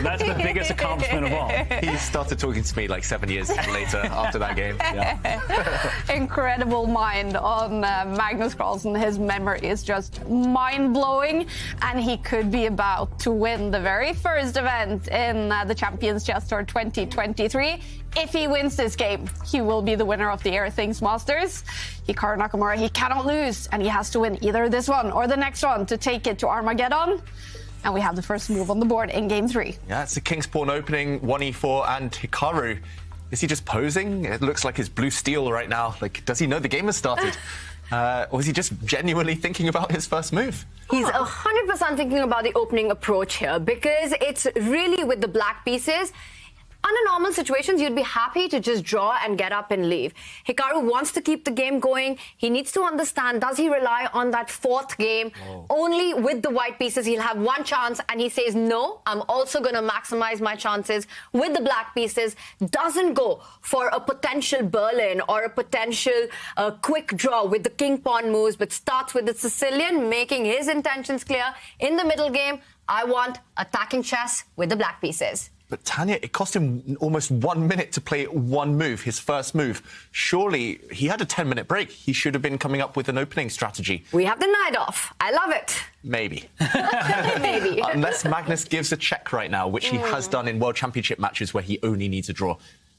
That's the biggest accomplishment of all. He started talking to me like 7 years later after that game. Yeah. Incredible mind on Magnus Carlsen. His memory is just mind-blowing, and he could be about to win the very first event in the Champions Chess Tour 2023. If he wins this game, he will be the winner of the Airthings Masters. Hikaru Nakamura, he cannot lose, and he has to win either this one or the next one to take it to Armageddon. And we have the first move on the board in game 3. Yeah, it's a King's Pawn opening, 1e4, and Hikaru. Is he just posing? It looks like his blue steel right now. Like, does he know the game has started? Or is he just genuinely thinking about his first move? He's 100% thinking about the opening approach here, because it's really with the black pieces. Under normal situations, you'd be happy to just draw and get up and leave. Hikaru wants to keep the game going. He needs to understand, does he rely on that fourth game? Only with the white pieces, he'll have one chance, and he says, no, I'm also going to maximize my chances with the black pieces. Doesn't go for a potential Berlin or a potential quick draw with the king-pawn moves, but starts with the Sicilian, making his intentions clear. In the middle game, I want attacking chess with the black pieces. But Tanya, it cost him almost 1 minute to play one move, his first move. Surely he had a 10-minute break. He should have been coming up with an opening strategy. We have the knight off. I love it. Maybe. Maybe. Unless Magnus gives a check right now, which he has done in World Championship matches where he only needs a draw.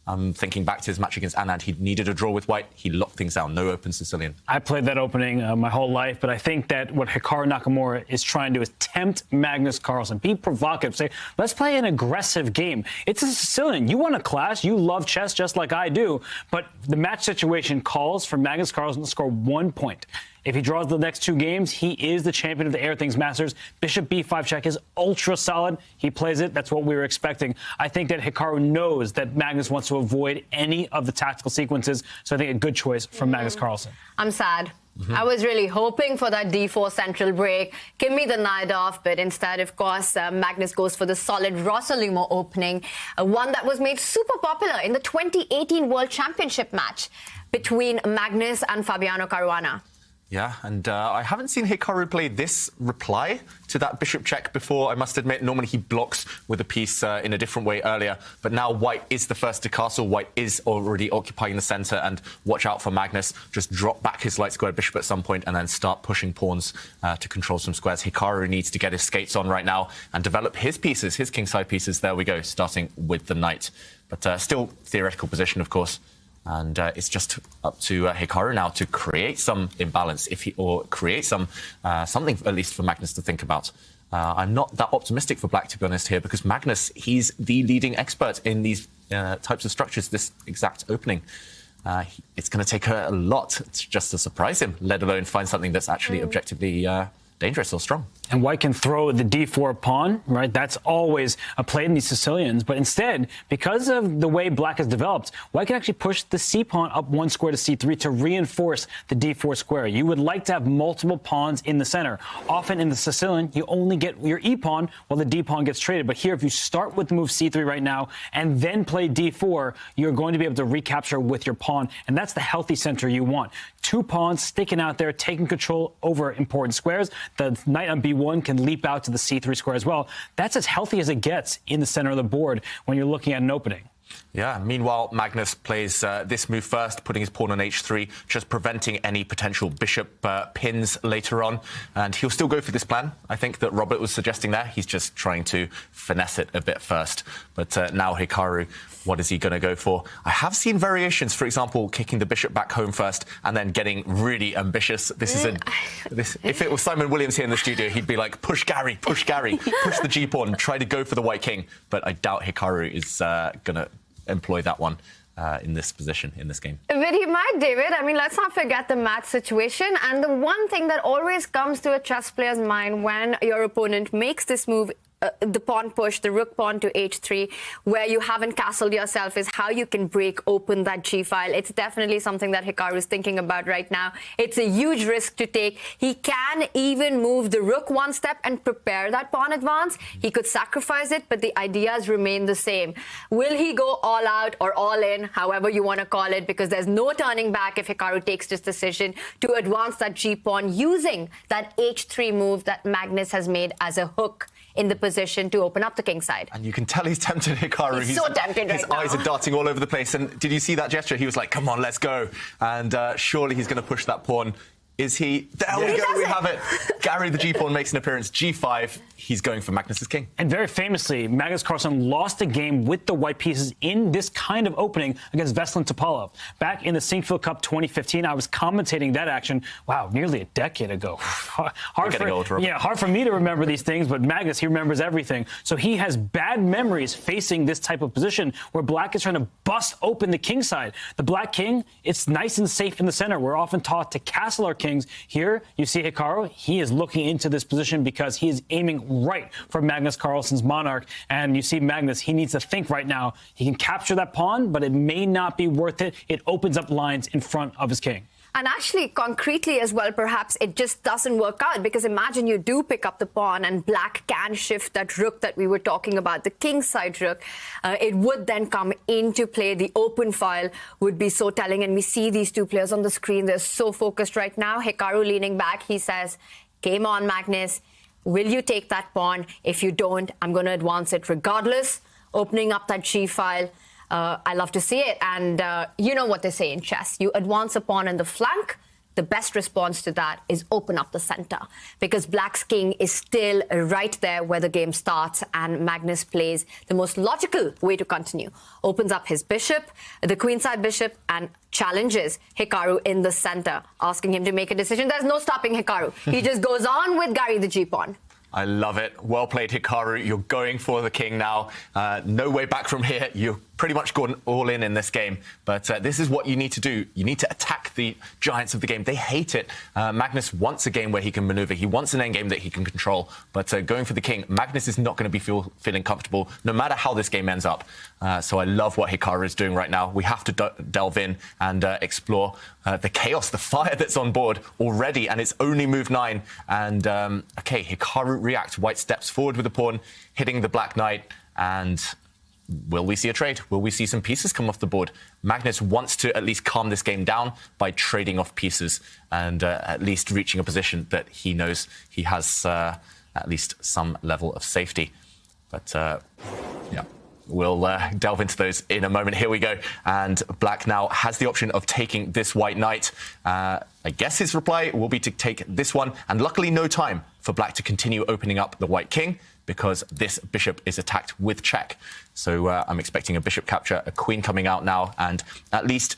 I'm thinking back to his match against Anand. He needed a draw with white. He locked things down. No open Sicilian. I played that opening my whole life, but I think that what Hikaru Nakamura is trying to do is tempt Magnus Carlsen. Be provocative. Say, let's play an aggressive game. It's a Sicilian. You want to clash. You love chess just like I do. But the match situation calls for Magnus Carlsen to score 1 point. If he draws the next 2 games, he is the champion of the Airthings Masters. Bishop b5 check is ultra solid. He plays it. That's what we were expecting. I think that Hikaru knows that Magnus wants to avoid any of the tactical sequences. So I think a good choice from Magnus Carlsen. I'm sad. I was really hoping for that d4 central break. Give me the knight off, but instead, of course, Magnus goes for the solid Rossolimo opening, one that was made super popular in the 2018 World Championship match between Magnus and Fabiano Caruana. Yeah, and I haven't seen Hikaru play this reply to that bishop check before, I must admit. Normally he blocks with a piece in a different way earlier, but now white is the first to castle. White is already occupying the centre, and watch out for Magnus. Just drop back his light squared bishop at some point and then start pushing pawns to control some squares. Hikaru needs to get his skates on right now and develop his pieces, his kingside pieces. There we go, starting with the knight. But still theoretical position, of course. And it's just up to Hikaru now to create some imbalance, or create some something at least for Magnus to think about. I'm not that optimistic for Black, to be honest, here, because Magnus, he's the leading expert in these types of structures, this exact opening. It's going to take a lot just to surprise him, let alone find something that's actually objectively dangerous or strong. And white can throw the d4 pawn, right? That's always a play in these Sicilians. But instead, because of the way black has developed, white can actually push the c pawn up 1 square to c3 to reinforce the d4 square. You would like to have multiple pawns in the center. Often in the Sicilian, you only get your e pawn while the d pawn gets traded. But here, if you start with the move c3 right now and then play d4, you're going to be able to recapture with your pawn. And that's the healthy center you want. 2 pawns sticking out there, taking control over important squares. The knight on b1 can leap out to the c3 square as well. That's as healthy as it gets in the center of the board when you're looking at an opening. Yeah, meanwhile, Magnus plays this move first, putting his pawn on h3, just preventing any potential bishop pins later on. And he'll still go for this plan, I think, that Robert was suggesting there. He's just trying to finesse it a bit first. But now Hikaru, what is he going to go for? I have seen variations, for example, kicking the bishop back home first and then getting really ambitious. If it was Simon Williams here in the studio, he'd be like, push Gary, push the g-pawn, try to go for the white king. But I doubt Hikaru is going to employ that one in this position, in this game. But he might, David. I mean, let's not forget the match situation. And the one thing that always comes to a chess player's mind when your opponent makes this move, the pawn push, the rook pawn to h3, where you haven't castled yourself, is how you can break open that g-file. It's definitely something that Hikaru is thinking about right now. It's a huge risk to take. He can even move the rook 1 step and prepare that pawn advance. He could sacrifice it, but the ideas remain the same. Will he go all out or all in, however you want to call it, because there's no turning back if Hikaru takes this decision to advance that g-pawn using that h3 move that Magnus has made as a hook in the position to open up the king side. And you can tell he's tempted, Hikaru. He's so tempted His right now. eyes are darting all over the place. And did you see that gesture? He was like, come on, let's go. And surely he's going to push that pawn. Is he? There we go, we have it. Gary, the G-pawn, makes an appearance. G5, he's going for Magnus's king. And very famously, Magnus Carlsen lost a game with the white pieces in this kind of opening against Veselin Topalov. Back in the Sinquefield Cup 2015, I was commentating that action, wow, nearly a decade ago. Hard for me to remember these things, but Magnus, he remembers everything. So he has bad memories facing this type of position where black is trying to bust open the king side. The black king, it's nice and safe in the center. We're often taught to castle our king. Here, you see Hikaru, he is looking into this position because he is aiming right for Magnus Carlsen's monarch. And you see Magnus, he needs to think right now. He can capture that pawn, but it may not be worth it. It opens up lines in front of his king. And actually, concretely as well, perhaps it just doesn't work out, because imagine you do pick up the pawn and black can shift that rook that we were talking about, the king side rook. It would then come into play. The open file would be so telling. And we see these two players on the screen. They're so focused right now. Hikaru leaning back. He says, game on, Magnus. Will you take that pawn? If you don't, I'm going to advance it regardless. Opening up that G file. I love to see it. And you know what they say in chess. You advance a pawn in the flank. The best response to that is open up the center, because black's king is still right there where the game starts, and Magnus plays the most logical way to continue. Opens up his bishop, the queenside bishop, and challenges Hikaru in the center, asking him to make a decision. There's no stopping Hikaru. He just goes on with Gary the G-pawn. I love it. Well played, Hikaru. You're going for the king now. No way back from here. You've pretty much gone all in this game. But this is what you need to do. You need to attack the giants of the game. They hate it. Magnus wants a game where he can maneuver. He wants an endgame that he can control. But going for the king, Magnus is not going to be feeling comfortable, no matter how this game ends up. So I love what Hikaru is doing right now. We have to delve in and explore the chaos, the fire that's on board already. And it's only move 9. And, OK, Hikaru reacts. White steps forward with the pawn, hitting the black knight. And will we see a trade? Will we see some pieces come off the board? Magnus wants to at least calm this game down by trading off pieces and at least reaching a position that he knows he has at least some level of safety. But, yeah. We'll delve into those in a moment. Here we go. And black now has the option of taking this white knight. I guess his reply will be to take this one. And luckily, no time for black to continue opening up the white king, because this bishop is attacked with check. So I'm expecting a bishop capture, a queen coming out now. And at least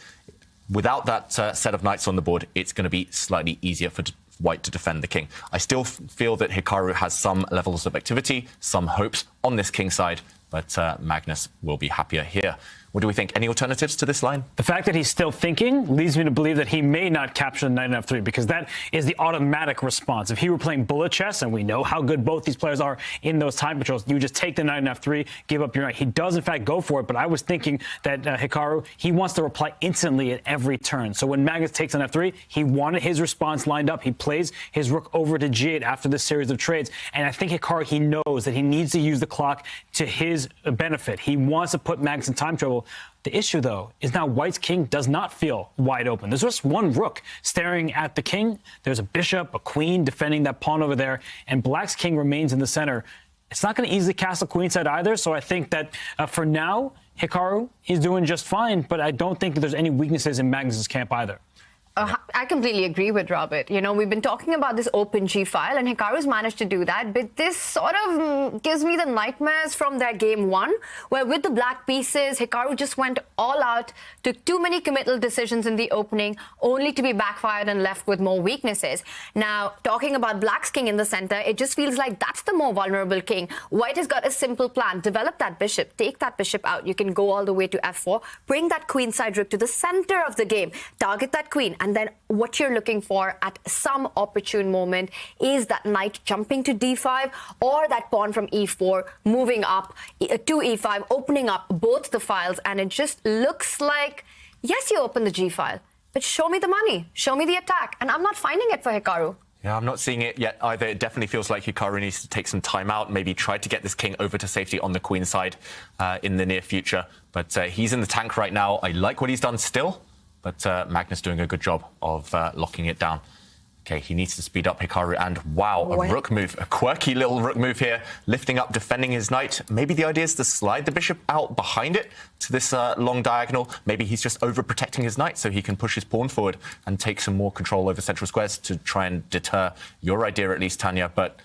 without that set of knights on the board, it's going to be slightly easier for white to defend the king. I still feel that Hikaru has some levels of activity, some hopes on this king side. But Magnus will be happier here. What do we think? Any alternatives to this line? The fact that he's still thinking leads me to believe that he may not capture the knight on f3, because that is the automatic response. If he were playing bullet chess, and we know how good both these players are in those time patrols, you would just take the knight on f3, give up your knight. He does, in fact, go for it, but I was thinking that Hikaru, he wants to reply instantly at every turn. So when Magnus takes on f3, he wanted his response lined up. He plays his rook over to g8 after this series of trades, and I think Hikaru, he knows that he needs to use the clock to his benefit. He wants to put Magnus in time trouble. The issue, though, is now white's king does not feel wide open. There's just one rook staring at the king. There's a bishop, a queen defending that pawn over there, and black's king remains in the center. It's not going to easily castle queenside either, so I think that for now, Hikaru, he's doing just fine, but I don't think that there's any weaknesses in Magnus's camp either. I completely agree with Robert. You know, we've been talking about this open G file, and Hikaru's managed to do that. But this sort of gives me the nightmares from their game 1, where with the black pieces, Hikaru just went all out, took too many committal decisions in the opening, only to be backfired and left with more weaknesses. Now, talking about black's king in the center, it just feels like that's the more vulnerable king. White has got a simple plan. Develop that bishop, take that bishop out. You can go all the way to f4, bring that queenside rook to the center of the game, target that queen, and then what you're looking for at some opportune moment is that knight jumping to d5, or that pawn from e4 moving up to e5, opening up both the files. And it just looks like, yes, you open the g file, but show me the money, show me the attack. And I'm not finding it for Hikaru. Yeah, I'm not seeing it yet either. It definitely feels like Hikaru needs to take some time out, maybe try to get this king over to safety on the queen side in the near future. But he's in the tank right now. I like what he's done still. But Magnus doing a good job of locking it down. Okay, he needs to speed up Hikaru, and wow, a rook move, a quirky little rook move here, lifting up, defending his knight. Maybe the idea is to slide the bishop out behind it to this long diagonal. Maybe he's just overprotecting his knight so he can push his pawn forward and take some more control over central squares to try and deter your idea, at least, Tanya. But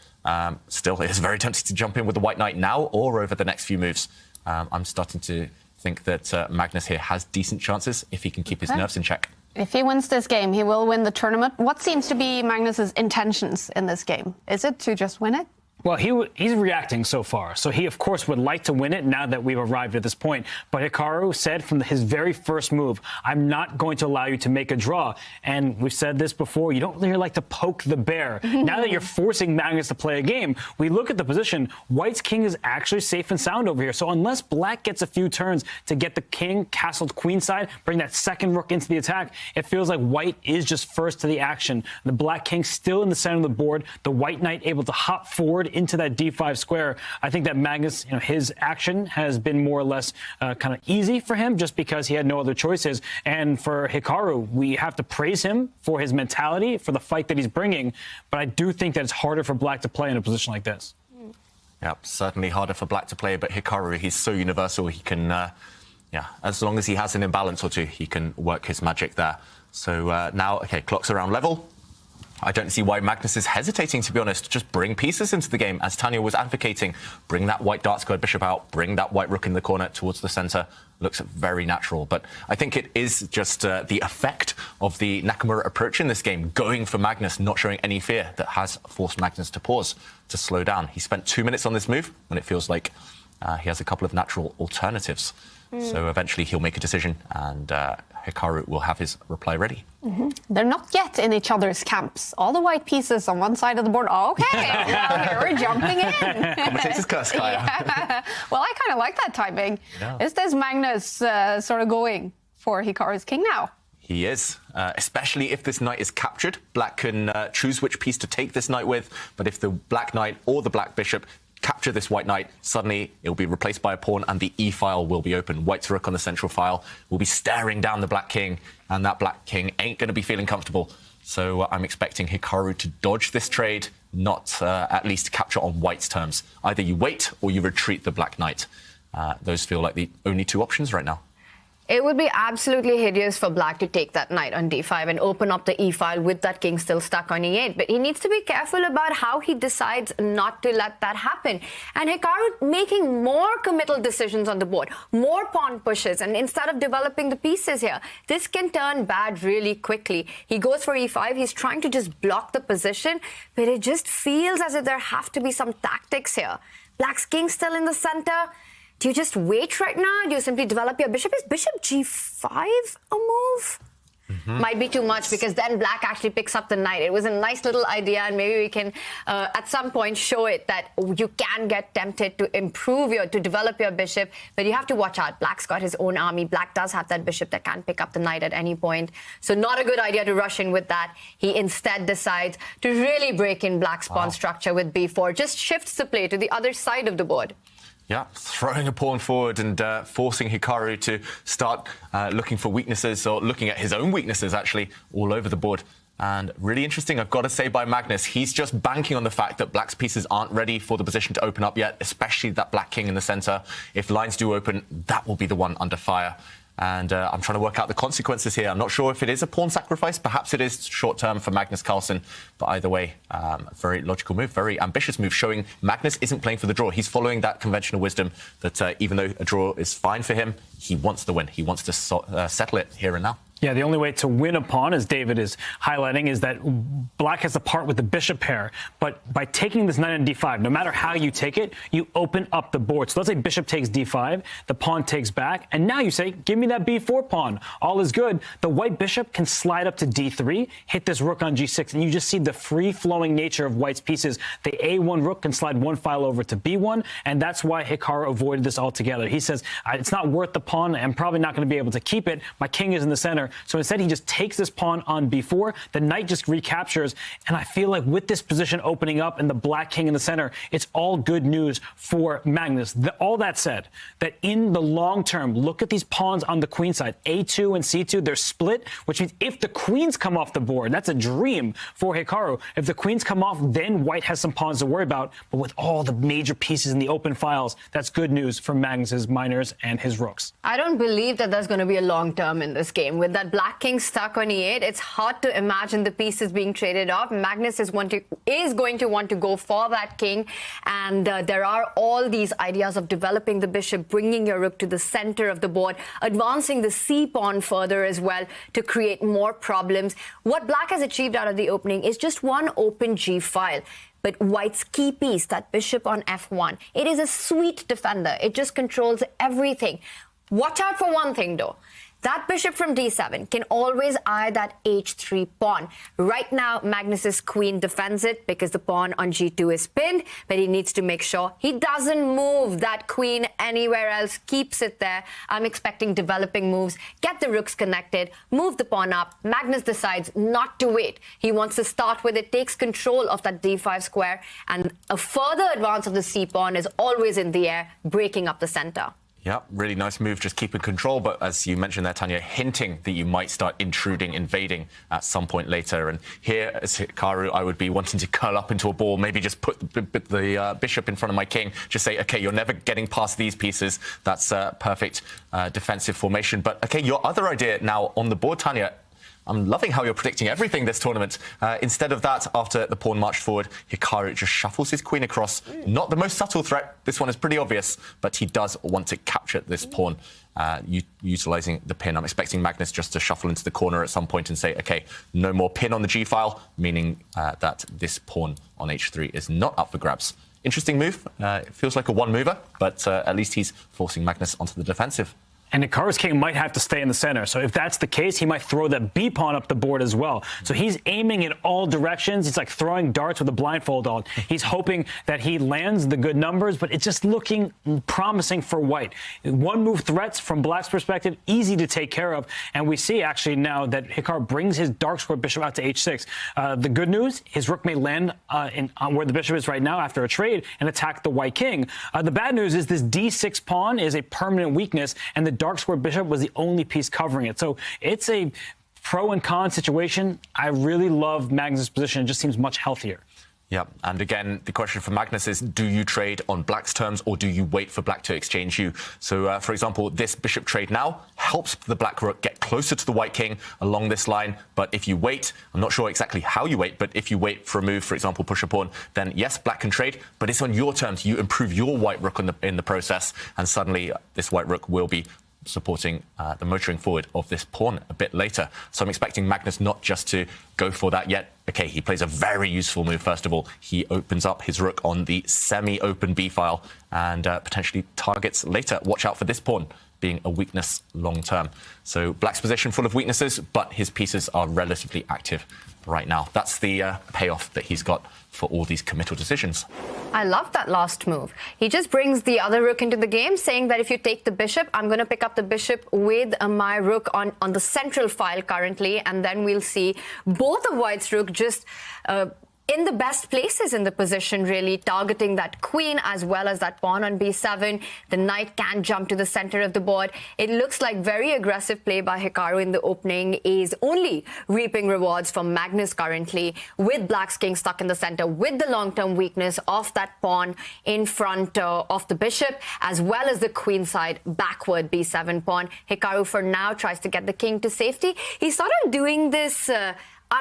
still, it is very tempting to jump in with the white knight now or over the next few moves. I'm starting to think that Magnus here has decent chances if he can keep his nerves in check. If he wins this game, he will win the tournament. What seems to be Magnus's intentions in this game? Is it to just win it? Well, he's reacting so far. So he, of course, would like to win it now that we've arrived at this point. But Hikaru said from his very first move, I'm not going to allow you to make a draw. And we've said this before, you don't really like to poke the bear. Now that you're forcing Magnus to play a game, we look at the position. White's king is actually safe and sound over here. So unless Black gets a few turns to get the king castled queenside, bring that second rook into the attack, it feels like White is just first to the action. The Black king still in the center of the board. The White knight able to hop forward into that d5 square. I think that Magnus, his action has been more or less kind of easy for him just because he had no other choices. And for Hikaru, we have to praise him for his mentality, for the fight that he's bringing. But I do think that it's harder for Black to play in a position like this. Yeah, certainly harder for Black to play, but Hikaru, he's so universal. He can, as long as he has an imbalance or two, he can work his magic there. So now, okay, clock's around level. I don't see why Magnus is hesitating, to be honest. Just bring pieces into the game, as Tanya was advocating. Bring that white dark squared bishop out, bring that white rook in the corner towards the center. Looks very natural. But I think it is just the effect of the Nakamura approach in this game, going for Magnus, not showing any fear, that has forced Magnus to pause, to slow down. He spent 2 minutes on this move when it feels like he has a couple of natural alternatives. So eventually he'll make a decision, and Hikaru will have his reply ready. They're not yet in each other's camps. All the white pieces on one side of the board. Okay, well, here we're jumping in. Commentator's curse, Kaya. Yeah. Well, I kind of like that timing. Yeah. Is this Magnus sort of going for Hikaru's king now? He is, especially if this knight is captured. Black can choose which piece to take this knight with, but if the black knight or the black bishop capture this white knight, suddenly it will be replaced by a pawn and the e-file will be open. White's rook on the central file will be staring down the black king, and that black king ain't going to be feeling comfortable. So I'm expecting Hikaru to dodge this trade, not at least capture on White's terms. Either you wait or you retreat the black knight. Those feel like the only two options right now. It would be absolutely hideous for Black to take that knight on d5 and open up the e-file with that king still stuck on e8. But he needs to be careful about how he decides not to let that happen. And Hikaru making more committal decisions on the board, more pawn pushes, and instead of developing the pieces here, this can turn bad really quickly. He goes for e5. He's trying to just block the position, but it just feels as if there have to be some tactics here. Black's king still in the center. Do you just wait right now? Do you simply develop your bishop? Is bishop g5 a move? Might be too much, because then Black actually picks up the knight. It was a nice little idea, and maybe we can at some point show it that you can get tempted to develop your bishop, but you have to watch out. Black's got his own army. Black does have that bishop that can pick up the knight at any point. So not a good idea to rush in with that. He instead decides to really break in Black's pawn structure with b4. Just shifts the play to the other side of the board. Yeah, throwing a pawn forward and forcing Hikaru to start looking for weaknesses, or looking at his own weaknesses, actually, all over the board. And really interesting, I've got to say, by Magnus, he's just banking on the fact that Black's pieces aren't ready for the position to open up yet, especially that black king in the center. If lines do open, that will be the one under fire. And I'm trying to work out the consequences here. I'm not sure if it is a pawn sacrifice. Perhaps it is short-term for Magnus Carlsen. But either way, very logical move, very ambitious move, showing Magnus isn't playing for the draw. He's following that conventional wisdom that even though a draw is fine for him, he wants the win. He wants to settle it here and now. Yeah, the only way to win a pawn, as David is highlighting, is that Black has to part with the bishop pair. But by taking this knight on d5, no matter how you take it, you open up the board. So let's say bishop takes d5, the pawn takes back, and now you say, give me that b4 pawn. All is good. The white bishop can slide up to d3, hit this rook on g6, and you just see the free-flowing nature of White's pieces. The a1 rook can slide one file over to b1, and that's why Hikaru avoided this altogether. He says, it's not worth the pawn. I'm probably not going to be able to keep it. My king is in the center. So instead, he just takes this pawn on b4. The knight just recaptures. And I feel like with this position opening up and the black king in the center, it's all good news for Magnus. All that said, that in the long term, look at these pawns on the queen side. A2 and C2, they're split, which means if the queens come off the board, that's a dream for Hikaru. If the queens come off, then white has some pawns to worry about. But with all the major pieces in the open files, that's good news for Magnus's minors and his rooks. I don't believe that there's going to be a long term in this game. With that black king stuck on e8, it's hard to imagine the pieces being traded off. Magnus is going to want to go for that king. And there are all these ideas of developing the bishop, bringing your rook to the center of the board, advancing the c pawn further as well to create more problems. What black has achieved out of the opening is just one open g file. But white's key piece, that bishop on f1, it is a sweet defender. It just controls everything. Watch out for one thing, though. That bishop from d7 can always eye that h3 pawn. Right now, Magnus's queen defends it because the pawn on g2 is pinned, but he needs to make sure he doesn't move that queen anywhere else, keeps it there. I'm expecting developing moves, get the rooks connected, move the pawn up. Magnus decides not to wait. He wants to start with it, takes control of that d5 square, and a further advance of the c pawn is always in the air, breaking up the center. Yeah, really nice move, just keeping control. But as you mentioned there, Tanya, hinting that you might start intruding, invading at some point later. And here, as Hikaru, I would be wanting to curl up into a ball, maybe just put the bishop in front of my king, just say, OK, you're never getting past these pieces. That's perfect defensive formation. But OK, your other idea now on the board, Tanya, I'm loving how you're predicting everything this tournament. Instead of that, after the pawn marched forward, Hikaru just shuffles his queen across. Not the most subtle threat. This one is pretty obvious, but he does want to capture this pawn, utilizing the pin. I'm expecting Magnus just to shuffle into the corner at some point and say, OK, no more pin on the g-file, meaning that this pawn on h3 is not up for grabs. Interesting move. It feels like a one-mover, but at least he's forcing Magnus onto the defensive. And Hikaru's king might have to stay in the center. So if that's the case, he might throw that b pawn up the board as well. So he's aiming in all directions. It's like throwing darts with a blindfold on. He's hoping that he lands the good numbers, but it's just looking promising for white. One move threats from black's perspective, easy to take care of. And we see actually now that Hikaru brings his dark square bishop out to h6. The good news, his rook may land on where the bishop is right now after a trade and attack the white king. The bad news is this d6 pawn is a permanent weakness, and the dark square bishop was the only piece covering it. So it's a pro and con situation. I really love Magnus' position. It just seems much healthier. Yeah, and again, the question for Magnus is, do you trade on black's terms or do you wait for black to exchange you? So, for example, this bishop trade now helps the black rook get closer to the white king along this line. But if you wait, I'm not sure exactly how you wait, but if you wait for a move, for example, push a pawn, then yes, black can trade, but it's on your terms. You improve your white rook in the process, and suddenly this white rook will be supporting the motoring forward of this pawn a bit later. So I'm expecting Magnus not just to go for that yet. OK, he plays a very useful move, first of all. He opens up his rook on the semi-open b-file and potentially targets later. Watch out for this pawn being a weakness long-term. So black's position full of weaknesses, but his pieces are relatively active right now. That's the payoff that he's got for all these committal decisions. I love that last move. He just brings the other rook into the game, saying that if you take the bishop, I'm going to pick up the bishop with my rook on the central file currently, and then we'll see both of white's rook just in the best places in the position, really targeting that queen as well as that pawn on b7. The knight can jump to the center of the board. It looks like very aggressive play by Hikaru in the opening is only reaping rewards from Magnus currently, with black's king stuck in the center, with the long-term weakness of that pawn in front of the bishop, as well as the queenside backward b7 pawn. Hikaru for now tries to get the king to safety. He's sort of doing this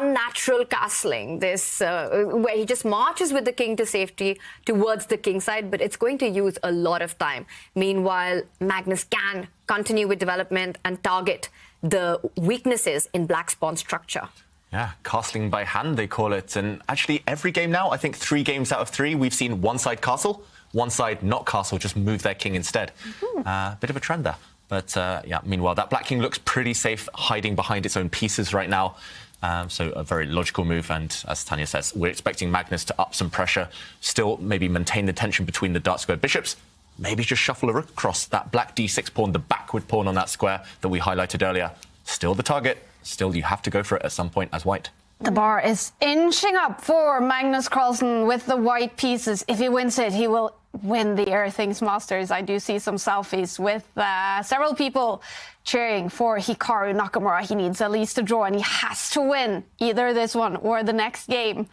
unnatural castling, this where he just marches with the king to safety towards the king side, but it's going to use a lot of time. Meanwhile, Magnus can continue with development and target the weaknesses in black's pawn structure. Yeah, castling by hand, they call it. And actually, every game now, I think 3 games out of 3, we've seen one side castle, one side not castle, just move their king instead. Bit of a trend there. But yeah, meanwhile, that black king looks pretty safe, hiding behind its own pieces right now. So a very logical move, and as Tanya says, we're expecting Magnus to up some pressure, still maybe maintain the tension between the dark square bishops, maybe just shuffle a rook across that black d6 pawn, the backward pawn on that square that we highlighted earlier. still the target. Still, you have to go for it at some point as white. The bar is inching up for Magnus Carlsen with the white pieces. If he wins it, he will win the Airthings Masters. I do see some selfies with several people cheering for Hikaru Nakamura. He needs at least a draw, and he has to win either this one or the next game.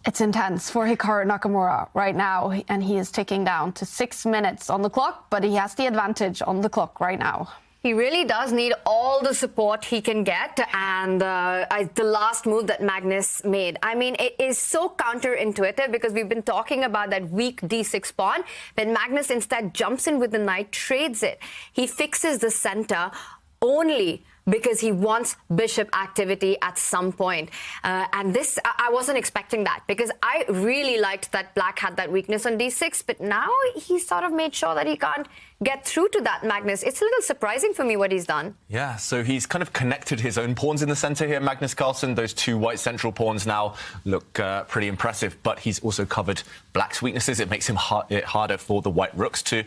It's intense for Hikaru Nakamura right now, and he is ticking down to 6 minutes on the clock, but he has the advantage on the clock right now. He really does need all the support he can get, and the last move that Magnus made. I mean, it is so counterintuitive because we've been talking about that weak d6 pawn, but Magnus instead jumps in with the knight, trades it. He fixes the center only because he wants bishop activity at some point. And this, I wasn't expecting that because I really liked that black had that weakness on d6, but now he sort of made sure that he can't get through to that, Magnus. It's a little surprising for me what he's done. Yeah, so he's kind of connected his own pawns in the center here, Magnus Carlsen. Those two white central pawns now look pretty impressive, but he's also covered black's weaknesses. It makes him it harder for the white rooks to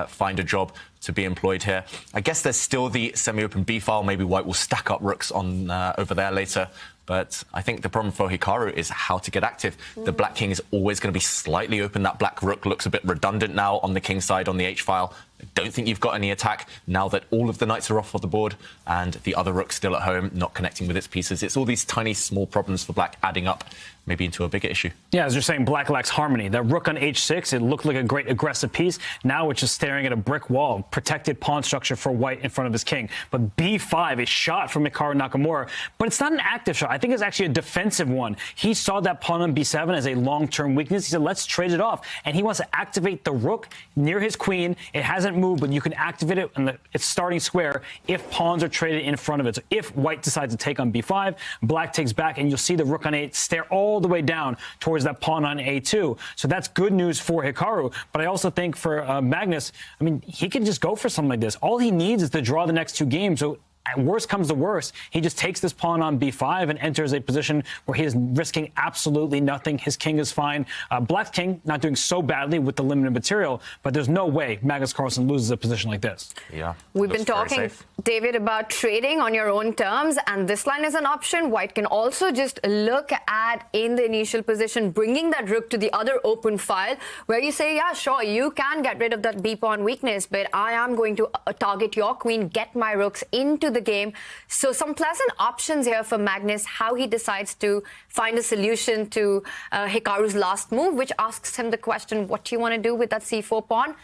find a job to be employed here. I guess there's still the semi-open B file. Maybe white will stack up rooks on over there later. But I think the problem for Hikaru is how to get active. The black king is always going to be slightly open. That black rook looks a bit redundant now on the king side on the H file. I don't think you've got any attack now that all of the knights are off of the board and the other rook's still at home, not connecting with its pieces. It's all these tiny, small problems for black adding up maybe into a bigger issue. Yeah, as you're saying, black lacks harmony. That rook on h6, it looked like a great aggressive piece. Now it's just staring at a brick wall, protected pawn structure for white in front of his king. But b5, a shot from Hikaru Nakamura, but it's not an active shot. I think it's actually a defensive one. He saw that pawn on b7 as a long-term weakness. He said, let's trade it off. And he wants to activate the rook near his queen. It hasn't moved, but you can activate it in its starting square if pawns are traded in front of it. So if white decides to take on b5, black takes back, and you'll see the rook on a8 stare all the way down towards that pawn on a2. So that's good news for Hikaru. But I also think for Magnus, I mean, he can just go for something like this. All he needs is to draw the next two games. So at worst comes to worst, he just takes this pawn on b5 and enters a position where he is risking absolutely nothing. His king is fine. Black's king not doing so badly with the limited material, but there's no way Magnus Carlsen loses a position like this. Yeah, we've been talking, David, about trading on your own terms, and this line is an option. White can also just look at, in the initial position, bringing that rook to the other open file, where you say, yeah, sure, you can get rid of that b-pawn weakness, but I am going to target your queen, get my rooks into the game. So some pleasant options here for Magnus, how he decides to find a solution to Hikaru's last move, which asks him the question, what do you want to do with that c4 pawn?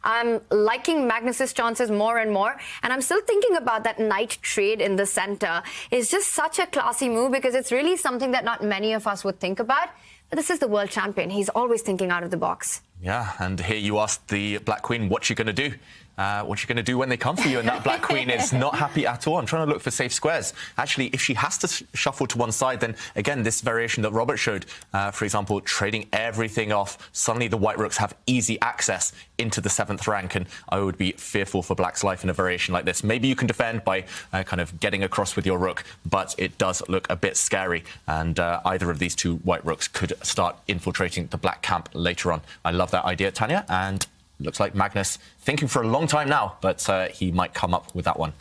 I'm liking Magnus's chances more and more, and I'm still thinking about that knight trade in the center. It's just such a classy move because it's really something that not many of us would think about. But this is the world champion. He's always thinking out of the box. Yeah, and here you ask the black queen, what you going to do? What you going to do when they come for you? And that black queen is not happy at all. I'm trying to look for safe squares. Actually, if she has to shuffle to one side, then again, this variation that Robert showed, for example, trading everything off, suddenly the white rooks have easy access into the 7th rank. And I would be fearful for black's life in a variation like this. Maybe you can defend by kind of getting across with your rook, but it does look a bit scary. And either of these two white rooks could start infiltrating the black camp later on. I love that idea, Tanya, and looks like Magnus thinking for a long time now, but he might come up with that one.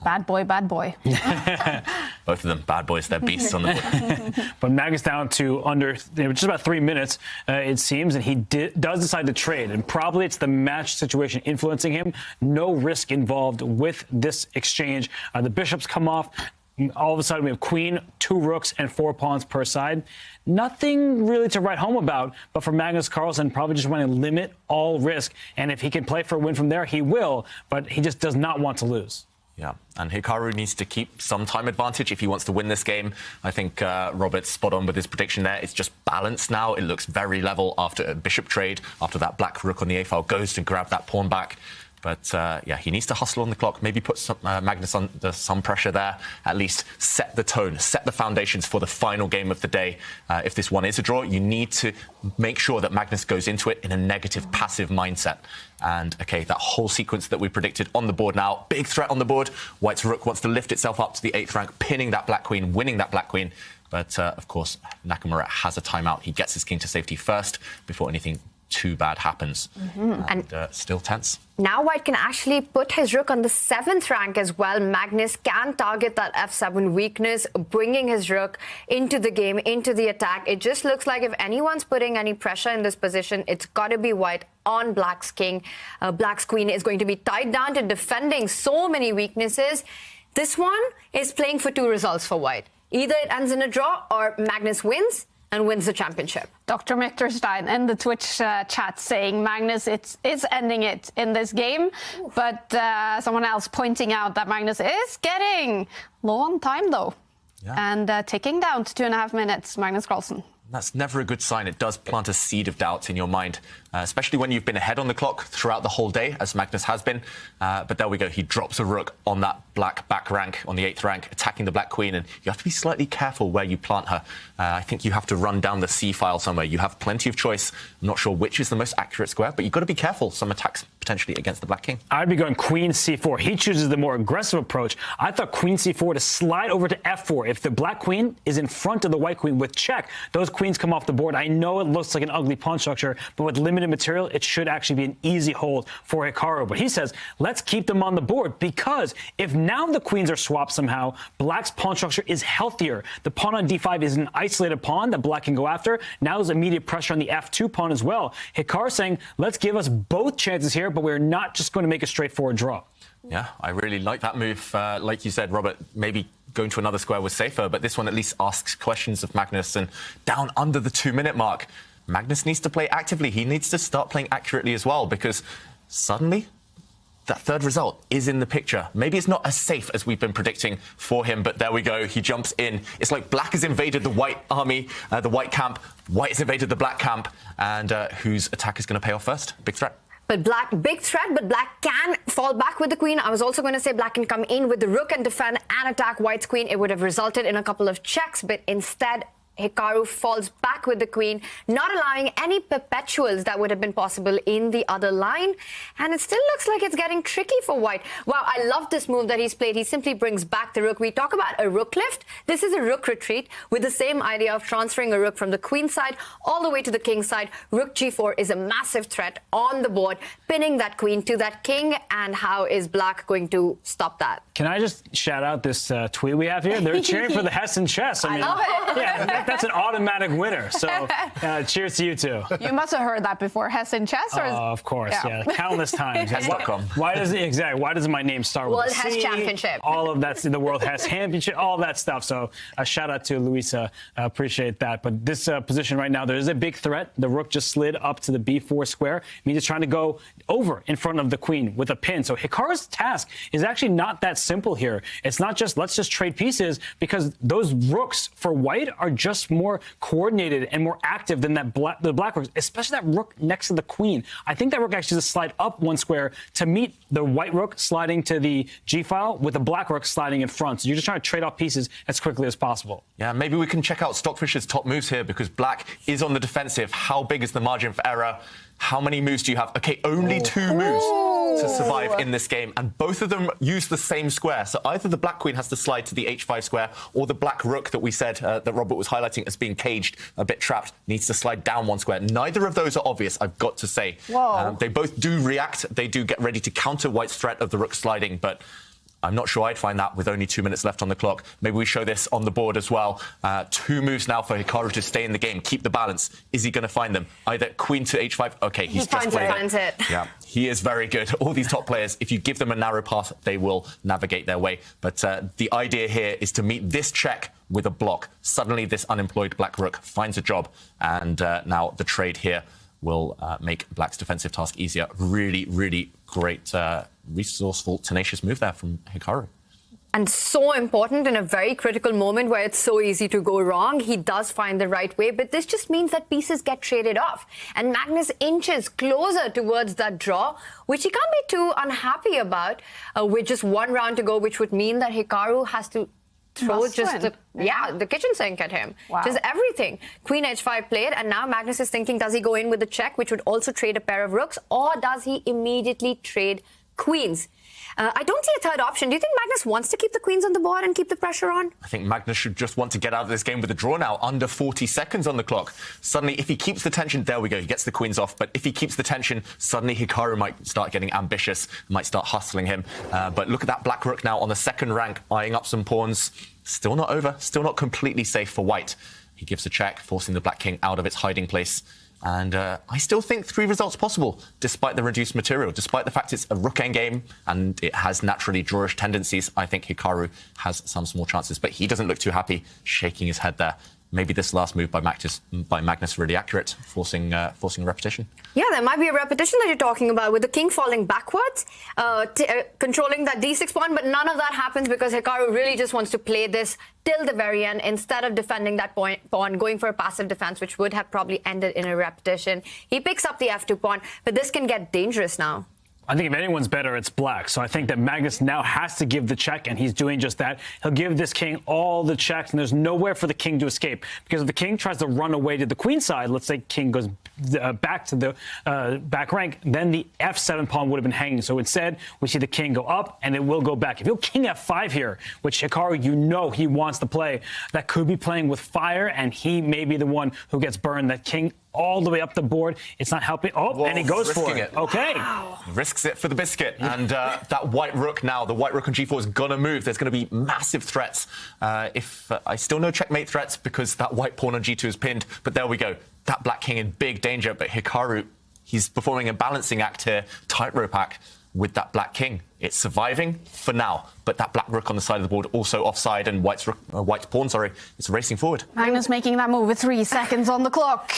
Bad boy, bad boy. Both of them, bad boys, they're beasts on the board. But Magnus down to under just about 3 minutes, it seems, and he does decide to trade. And probably it's the match situation influencing him. No risk involved with this exchange. The bishops come off. All of a sudden, we have queen, 2 rooks, and 4 pawns per side. Nothing really to write home about, but for Magnus Carlsen, probably just want to limit all risk. And if he can play for a win from there, he will, but he just does not want to lose. Yeah, and Hikaru needs to keep some time advantage if he wants to win this game. I think Robert's spot on with his prediction there. It's just balanced now. It looks very level after a bishop trade, after that black rook on the a-file goes to grab that pawn back. But, yeah, he needs to hustle on the clock, maybe put Magnus under some pressure there, at least set the tone, set the foundations for the final game of the day. If this one is a draw, you need to make sure that Magnus goes into it in a negative, passive mindset. And, OK, that whole sequence that we predicted on the board now, big threat on the board. White's rook wants to lift itself up to the 8th rank, pinning that black queen, winning that black queen. But, of course, Nakamura has a timeout. He gets his king to safety first before anything too bad happens. And still tense. Now White can actually put his rook on the 7th rank as well. Magnus can target that f7 weakness, bringing his rook into the game, into the attack. It just looks like if anyone's putting any pressure in this position, it's got to be White on Black's king. Black's queen is going to be tied down to defending so many weaknesses. This one is playing for 2 results for White. Either it ends in a draw or Magnus wins and wins the championship. Dr. Mitterstein in the Twitch chat saying Magnus is ending it in this game, but someone else pointing out that Magnus is getting low on time though, and ticking down to 2.5 minutes, Magnus Carlsen. That's never a good sign. It does plant a seed of doubt in your mind, especially when you've been ahead on the clock throughout the whole day, as Magnus has been. But there we go. He drops a rook on that black back rank, on the 8th rank, attacking the black queen. And you have to be slightly careful where you plant her. I think you have to run down the C file somewhere. You have plenty of choice. I'm not sure which is the most accurate square, but you've got to be careful. Some attacks potentially against the black king. I'd be going queen c4. He chooses the more aggressive approach. I thought queen c4 to slide over to f4. If the black queen is in front of the white queen with check, those queens come off the board. I know it looks like an ugly pawn structure, but with limited material, it should actually be an easy hold for Hikaru. But he says, let's keep them on the board, because if now the queens are swapped somehow, Black's pawn structure is healthier. The pawn on d5 is an isolated pawn that Black can go after. Now there's immediate pressure on the f2 pawn as well. Hikaru saying, let's give us both chances here, but we're not just going to make a straightforward draw. Yeah, I really like that move. Like you said, Robert, maybe going to another square was safer, but this one at least asks questions of Magnus. And down under the 2-minute mark, Magnus needs to play actively. He needs to start playing accurately as well, because suddenly that 3rd result is in the picture. Maybe it's not as safe as we've been predicting for him, but there we go. He jumps in. It's like Black has invaded the white army, the white camp. White has invaded the black camp. And whose attack is going to pay off first? Big threat. But Black, big threat, but Black can fall back with the queen. I was also going to say Black can come in with the rook and defend and attack White's queen. It would have resulted in a couple of checks, but instead Hikaru falls back with the queen, not allowing any perpetuals that would have been possible in the other line. And it still looks like it's getting tricky for White. Wow, I love this move that he's played. He simply brings back the rook. We talk about a rook lift. This is a rook retreat with the same idea of transferring a rook from the queen side all the way to the king side. Rook g4 is a massive threat on the board, pinning that queen to that king. And how is Black going to stop that? Can I just shout out this tweet we have here? They're cheering for the Hessen chess. I love it. Yeah, that's an automatic winner. So cheers to you two. You must have heard that before, Hessen chess, or Of course, yeah, countless times. Why doesn't my name start with World a Hess C? Championship. All of that's the World Hess Championship, all that stuff. So a shout out to Luisa. Appreciate that. But this position right now, there is a big threat. The rook just slid up to the b4 square. It means it's trying to go over in front of the queen with a pin. So Hikaru's task is actually not that simple here. It's not just let's just trade pieces, because those rooks for White are just more coordinated and more active than the black rooks, especially that rook next to the queen. I think that rook actually just slide up 1 square to meet the white rook sliding to the g file with the black rook sliding in front. So you're just trying to trade off pieces as quickly as possible. Yeah, maybe we can check out Stockfish's top moves here, because Black is on the defensive. How big is the margin for error? How many moves do you have? Okay, only 2 moves to survive in this game, and both of them use the same square. So either the black queen has to slide to the h5 square, or the black rook that we said that Robert was highlighting as being caged, a bit trapped, needs to slide down 1 square. Neither of those are obvious, I've got to say. They both do react. They do get ready to counter White's threat of the rook sliding, but I'm not sure I'd find that with only 2 minutes left on the clock. Maybe we show this on the board as well. 2 moves now for Hikaru to stay in the game, keep the balance. Is he going to find them? Either queen to h5. Okay, he's just played it. Yeah, he is very good. All these top players, if you give them a narrow path, they will navigate their way. But the idea here is to meet this check with a block. Suddenly, this unemployed black rook finds a job, and now the trade here will make Black's defensive task easier. Really, really great, resourceful, tenacious move there from Hikaru. And so important in a very critical moment where it's so easy to go wrong. He does find the right way, but this just means that pieces get traded off. And Magnus inches closer towards that draw, which he can't be too unhappy about, with just 1 round to go, which would mean that Hikaru has to throw the kitchen sink at him. Wow. Just everything. Queen h5 played, and now Magnus is thinking, does he go in with the check, which would also trade a pair of rooks, or does he immediately trade queens. I don't see a third option. Do you think Magnus wants to keep the queens on the board and keep the pressure on? I think Magnus should just want to get out of this game with a draw now, under 40 seconds on the clock. Suddenly, if he keeps the tension, there we go, he gets the queens off. But if he keeps the tension, suddenly Hikaru might start getting ambitious, might start hustling him. But look at that black rook now on the second rank, eyeing up some pawns. Still not over, still not completely safe for white. He gives a check, forcing the black king out of its hiding place. And I still think 3 results possible, despite the reduced material. Despite the fact it's a rook endgame and it has naturally drawish tendencies, I think Hikaru has some small chances. But he doesn't look too happy, shaking his head there. Maybe this last move by Magnus really accurate, forcing a repetition. Yeah, there might be a repetition that you're talking about with the king falling backwards, controlling that d6 pawn, but none of that happens because Hikaru really just wants to play this till the very end instead of defending that pawn, going for a passive defense, which would have probably ended in a repetition. He picks up the f2 pawn, but this can get dangerous now. I think if anyone's better, it's black. So I think that Magnus now has to give the check, and he's doing just that. He'll give this king all the checks, and there's nowhere for the king to escape. Because if the king tries to run away to the queen side, let's say king goes back to the back rank, then the f7 pawn would have been hanging. So instead, we see the king go up, and it will go back. If you king f5 here, which Hikaru, you know he wants to play, that could be playing with fire, and he may be the one who gets burned. That king all the way up the board. It's not helping. Oh, Whoa, and he goes for it. Okay. Wow. Risks it for the biscuit. And that white rook now, the white rook on g4 is going to move. There's going to be massive threats. I still know checkmate threats because that white pawn on g2 is pinned. But there we go. That black king in big danger. But Hikaru, he's performing a balancing act here, tightrope act with that black king. It's surviving for now, but that black rook on the side of the board also offside, and white's pawn, it's racing forward. Magnus making that move with 3 seconds on the clock.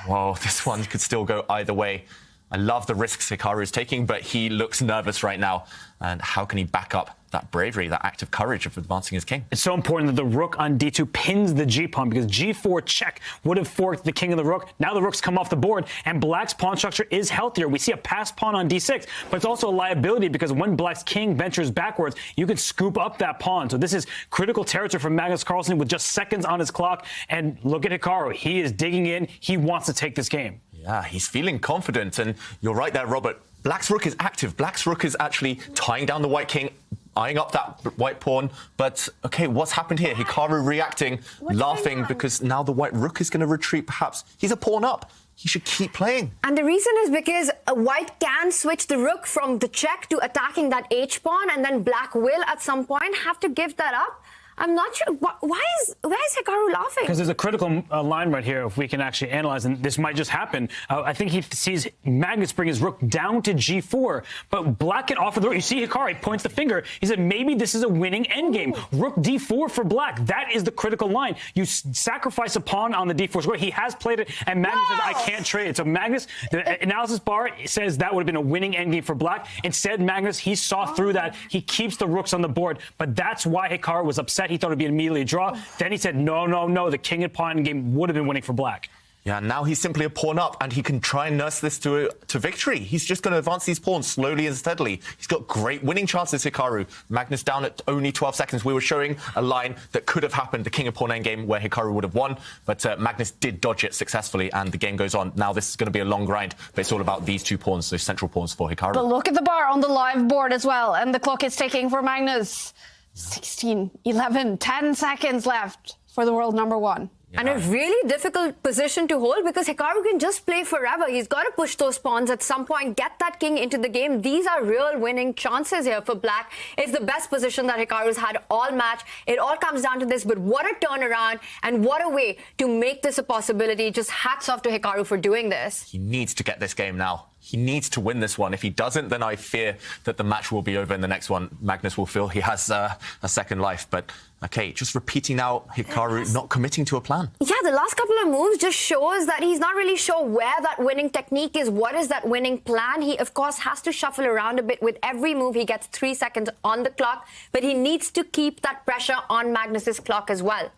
Whoa, this one could still go either way. I love the risks Hikaru is taking, but he looks nervous right now. And how can he back up that bravery, that act of courage of advancing his king? It's so important that the rook on d2 pins the g-pawn, because g4 check would have forked the king and the rook. Now the rooks come off the board, and black's pawn structure is healthier. We see a passed pawn on d6, but it's also a liability because when black's king ventures backwards, you can scoop up that pawn. So this is critical territory for Magnus Carlsen with just seconds on his clock. And look at Hikaru. He is digging in. He wants to take this game. Yeah, he's feeling confident. And you're right there, Robert. Black's rook is active. Black's rook is actually tying down the white king, eyeing up that white pawn. But, OK, what's happened here? Hikaru reacting, laughing, because now the white rook is going to retreat, perhaps. He's a pawn up. He should keep playing. And the reason is because white can switch the rook from the check to attacking that h-pawn, and then black will, at some point, have to give that up. I'm not sure. Why is Hikaru laughing? Because there's a critical line right here, if we can actually analyze, and this might just happen. I think he sees Magnus bring his rook down to g4, but black can offer the rook. You see Hikaru, he points the finger. He said, maybe this is a winning endgame. Rook d4 for black. That is the critical line. You sacrifice a pawn on the d4 square. He has played it, and Magnus says, I can't trade it. So Magnus, the analysis bar says that would have been a winning endgame for black. Instead, Magnus, he saw through that. He keeps the rooks on the board, but that's why Hikaru was upset. He thought it'd be immediately a draw. Then he said, no, the king and pawn game would have been winning for black. Yeah, now he's simply a pawn up, and he can try and nurse this to victory. He's just going to advance these pawns slowly and steadily. He's got great winning chances, Hikaru. Magnus down at only 12 seconds. We were showing a line that could have happened, the king and pawn endgame, where Hikaru would have won, but Magnus did dodge it successfully, and the game goes on. Now this is going to be a long grind, but it's all about these 2 pawns, those central pawns for Hikaru. But look at the bar on the live board as well, and the clock is ticking for Magnus. 16, 11, 10 seconds left for the world number 1. Yeah. And a really difficult position to hold because Hikaru can just play forever. He's got to push those pawns at some point, get that king into the game. These are real winning chances here for black. It's the best position that Hikaru's had all match. It all comes down to this, but what a turnaround and what a way to make this a possibility. Just hats off to Hikaru for doing this. He needs to get this game now. He needs to win this one. If he doesn't, then I fear that the match will be over in the next one. Magnus will feel he has a second life. But, OK, just repeating now, Hikaru not committing to a plan. Yeah, the last couple of moves just shows that he's not really sure where that winning technique is. What is that winning plan? He, of course, has to shuffle around a bit. With every move, he gets 3 seconds on the clock. But he needs to keep that pressure on Magnus's clock as well.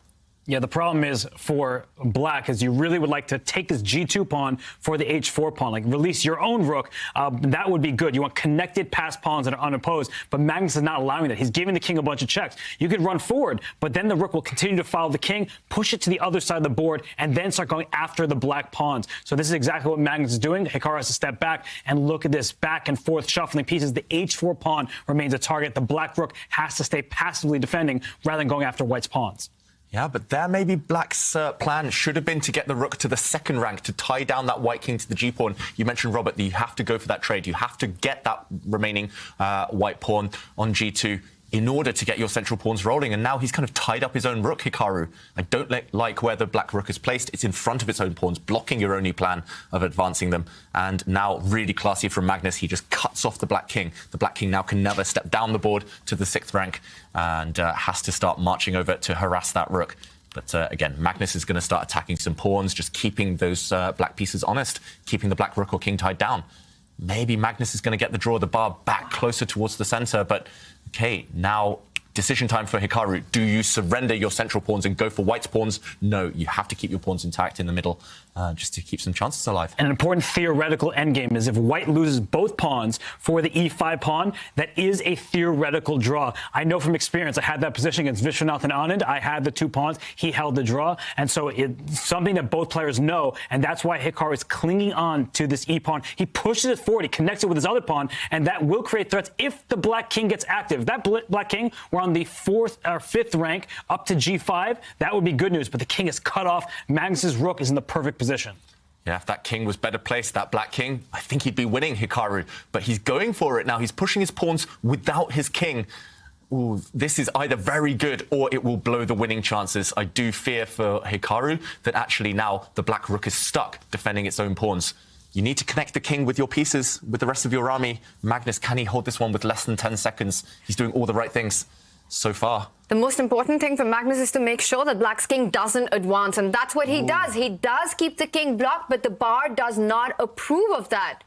Yeah, the problem is for black is you really would like to take this G2 pawn for the H4 pawn, like release your own rook. That would be good. You want connected pass pawns that are unopposed, but Magnus is not allowing that. He's giving the king a bunch of checks. You could run forward, but then the rook will continue to follow the king, push it to the other side of the board, and then start going after the black pawns. So this is exactly what Magnus is doing. Hikaru has to step back and look at this back and forth shuffling pieces. The H4 pawn remains a target. The black rook has to stay passively defending rather than going after white's pawns. Yeah, but there maybe black's plan should have been to get the rook to the second rank, to tie down that white king to the g-pawn. You mentioned, Robert, that you have to go for that trade. You have to get that remaining white pawn on g2 in order to get your central pawns rolling. And now he's kind of tied up his own rook, Hikaru. I don't like where the black rook is placed. It's in front of its own pawns, blocking your only plan of advancing them. And now, really classy from Magnus, he just cuts off the black king. The black king now can never step down the board to the 6th rank and has to start marching over to harass that rook. But again, Magnus is going to start attacking some pawns, just keeping those black pieces honest, keeping the black rook or king tied down. Maybe Magnus is going to get the draw, the bar back closer towards the center, but okay, now decision time for Hikaru. Do you surrender your central pawns and go for white's pawns? No, you have to keep your pawns intact in the middle just to keep some chances alive. An important theoretical endgame is if white loses both pawns for the e5 pawn, that is a theoretical draw. I know from experience, I had that position against Vishwanath and Anand. I had the 2 pawns. He held the draw. And so it's something that both players know. And that's why Hikaru is clinging on to this e pawn. He pushes it forward. He connects it with his other pawn. And that will create threats if the black king gets active. If that black king were on the 4th or 5th rank up to g5, that would be good news. But the king is cut off. Magnus's rook is in the perfect position. Yeah, if that king was better placed, that black king, I think he'd be winning, Hikaru. But he's going for it now. He's pushing his pawns without his king. Ooh, this is either very good or it will blow the winning chances. I do fear for Hikaru that actually now the black rook is stuck defending its own pawns. You need to connect the king with your pieces, with the rest of your army. Magnus, can he hold this one with less than 10 seconds? He's doing all the right things so far. The most important thing for Magnus is to make sure that black's king doesn't advance, and that's what he does. He does keep the king blocked, but the bar does not approve of that.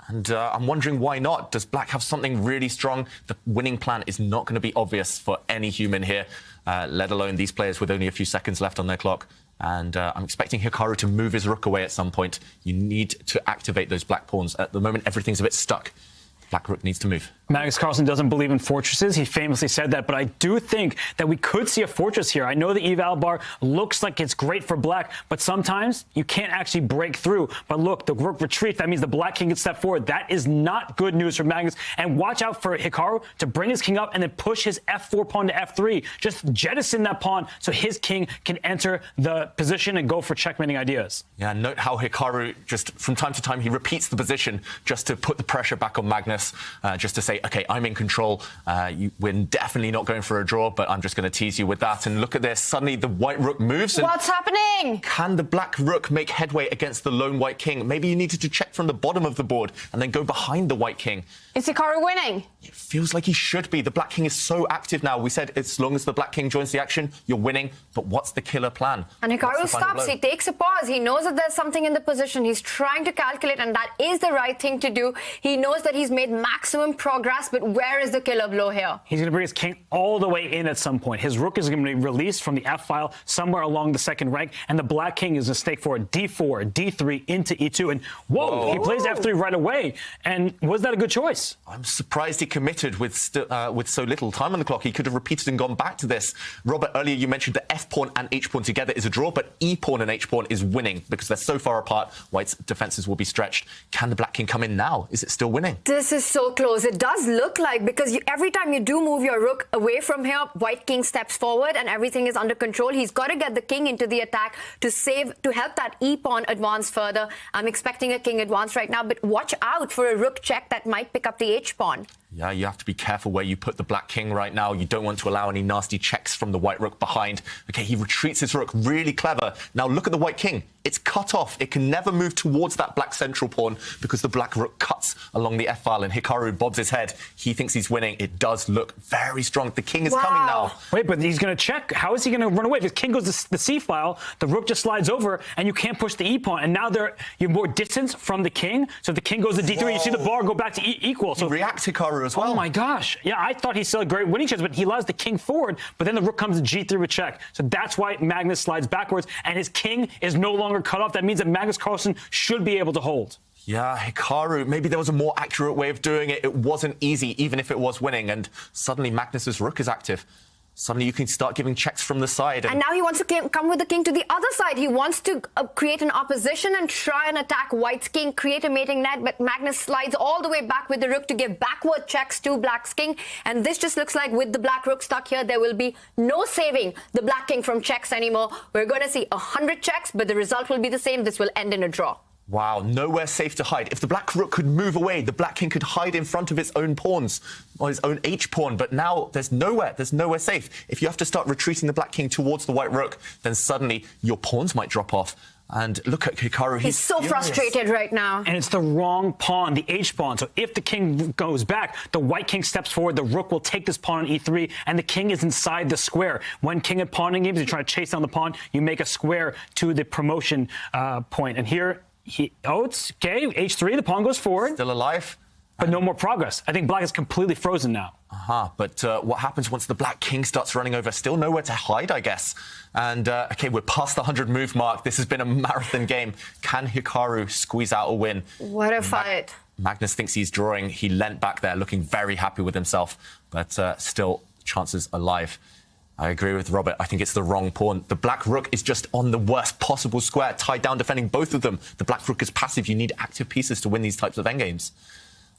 And I'm wondering why not? Does black have something really strong? The winning plan is not going to be obvious for any human here, let alone these players with only a few seconds left on their clock. And I'm expecting Hikaru to move his rook away at some point. You need to activate those black pawns. At the moment, everything's a bit stuck. Black rook needs to move. Magnus Carlsen doesn't believe in fortresses. He famously said that, but I do think that we could see a fortress here. I know the eval bar looks like it's great for black, but sometimes you can't actually break through. But look, the rook retreats. That means the black king can step forward. That is not good news for Magnus. And watch out for Hikaru to bring his king up and then push his f4 pawn to f3. Just jettison that pawn so his king can enter the position and go for checkmating ideas. Yeah, note how Hikaru, just from time to time, he repeats the position just to put the pressure back on Magnus, just to say, OK, I'm in control. We're definitely not going for a draw, but I'm just going to tease you with that. And look at this. Suddenly, the white rook moves. And what's happening? Can the black rook make headway against the lone white king? Maybe you needed to check from the bottom of the board and then go behind the white king. Is Hikaru winning? It feels like he should be. The black king is so active now. We said as long as the black king joins the action, you're winning. But what's the killer plan? And Hikaru stops. He takes a pause. He knows that there's something in the position. He's trying to calculate, and that is the right thing to do. He knows that he's made maximum progress, but where is the killer blow here? He's going to bring his king all the way in at some point. His rook is going to be released from the f-file somewhere along the 2nd rank, and the black king is going to stake for d4, d3 into e2. And whoa, he plays f3 right away. And was that a good choice? I'm surprised he committed with so little time on the clock. He could have repeated and gone back to this. Robert, earlier you mentioned that f-pawn and h-pawn together is a draw, but e-pawn and h-pawn is winning because they're so far apart. White's defenses will be stretched. Can the black king come in now? Is it still winning? This is so close. It does look like, because every time you do move your rook away from here, white king steps forward and everything is under control. He's got to get the king into the attack to help that e-pawn advance further. I'm expecting a king advance right now, but watch out for a rook check that might pick up the h-pawn. Yeah, you have to be careful where you put the black king right now. You don't want to allow any nasty checks from the white rook behind. OK, he retreats his rook. Really clever. Now look at the white king. It's cut off. It can never move towards that black central pawn because the black rook cuts along the f-file and Hikaru bobs his head. He thinks he's winning. It does look very strong. The king is coming now. Wait, but he's going to check. How is he going to run away? If his king goes to the c-file, the rook just slides over and you can't push the e-pawn. And now you have more distance from the king. So if the king goes to d3, you see the bar go back to equal. So react, Hikaru. Hikaru as well. Oh my gosh. Yeah, I thought he still had great winning chance, but he allows the king forward, but then the rook comes to g3 with check. So that's why Magnus slides backwards, and his king is no longer cut off. That means that Magnus Carlsen should be able to hold. Yeah, Hikaru, maybe there was a more accurate way of doing it. It wasn't easy, even if it was winning, and suddenly Magnus's rook is active. Suddenly you can start giving checks from the side. And now he wants to come with the king to the other side. He wants to create an opposition and try and attack White's king, create a mating net, but Magnus slides all the way back with the rook to give backward checks to Black's king. And this just looks like with the Black rook stuck here, there will be no saving the Black king from checks anymore. We're going to see 100 checks, but the result will be the same. This will end in a draw. Wow, nowhere safe to hide. If the Black rook could move away, the Black king could hide in front of its own pawns, or his own h-pawn, but now there's nowhere safe. If you have to start retreating the Black king towards the White rook, then suddenly your pawns might drop off. And look at Hikaru. He's so frustrated right now. And it's the wrong pawn, the h-pawn. So if the king goes back, the White king steps forward, the rook will take this pawn on e3, and the king is inside the square. When king and pawning games, you try to chase down the pawn, you make a square to the promotion point. And here, it's okay, h3, the pawn goes forward. Still alive. But no more progress. I think Black is completely frozen now. But what happens once the Black king starts running over? Still nowhere to hide, I guess. And, okay, we're past the 100 move mark. This has been a marathon game. Can Hikaru squeeze out a win? What a fight. Magnus thinks he's drawing. He leant back there looking very happy with himself. But still, chances alive. I agree with Robert. I think it's the wrong pawn. The Black rook is just on the worst possible square, tied down defending both of them. The Black rook is passive. You need active pieces to win these types of endgames.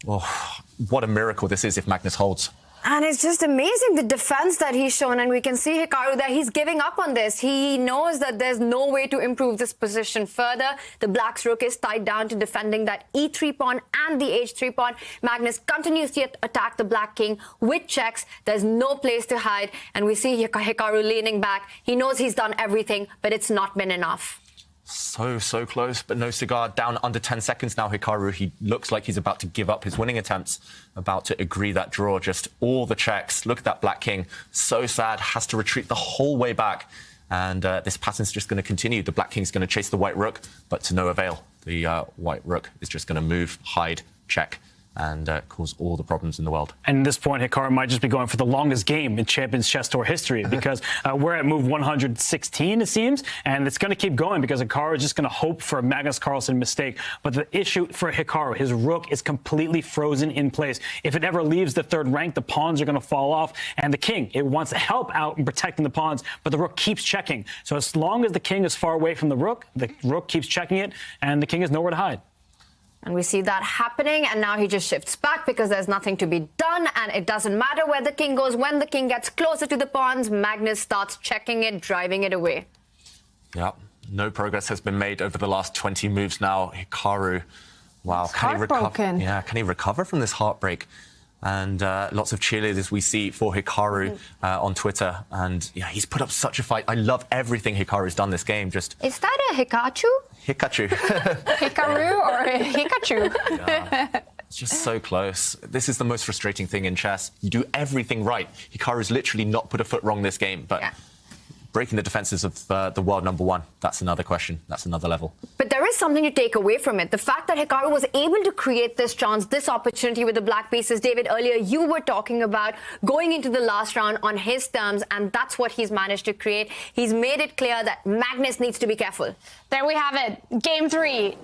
Oh, what a miracle this is if Magnus holds. And it's just amazing, the defense that he's shown. And we can see Hikaru that he's giving up on this. He knows that there's no way to improve this position further. The Black's rook is tied down to defending that e3 pawn and the h3 pawn. Magnus continues to attack the Black king with checks. There's no place to hide. And we see Hikaru leaning back. He knows he's done everything, but it's not been enough. So close, but no cigar. Down under 10 seconds now, Hikaru. He looks like he's about to give up his winning attempts, about to agree that draw. Just all the checks. Look at that Black king. So sad, has to retreat the whole way back. And this pattern's just going to continue. The Black king's going to chase the White rook, but to no avail. The White rook is just going to move, hide, check, and cause all the problems in the world. And at this point, Hikaru might just be going for the longest game in Champions Chess Tour history because we're at move 116, it seems, and it's going to keep going because Hikaru is just going to hope for a Magnus Carlsen mistake. But the issue for Hikaru, his rook is completely frozen in place. If it ever leaves the third rank, the pawns are going to fall off, and the king, it wants to help out in protecting the pawns, but the rook keeps checking. So as long as the king is far away from the rook keeps checking it, and the king has nowhere to hide. And we see that happening, and now he just shifts back because there's nothing to be done, and it doesn't matter where the king goes. When the king gets closer to the pawns, Magnus starts checking it, driving it away. Yeah, no progress has been made over the last 20 moves now. Hikaru, wow, can he recover? Yeah, can he recover from this heartbreak? And lots of cheerleaders we see for Hikaru on Twitter. And yeah, he's put up such a fight. I love everything Hikaru's done this game. Just Is that a Hikachu? Hikachu. Hikaru or Hikachu? Yeah. It's just so close. This is the most frustrating thing in chess. You do everything right. Hikaru's literally not put a foot wrong this game. But breaking the defenses of the world #1, that's another question. That's another level. But there is something to take away from it. The fact that Hikaru was able to create this chance, this opportunity with the Black pieces. David, earlier you were talking about going into the last round on his terms, and that's what he's managed to create. He's made it clear that Magnus needs to be careful. There we have it. Game 3.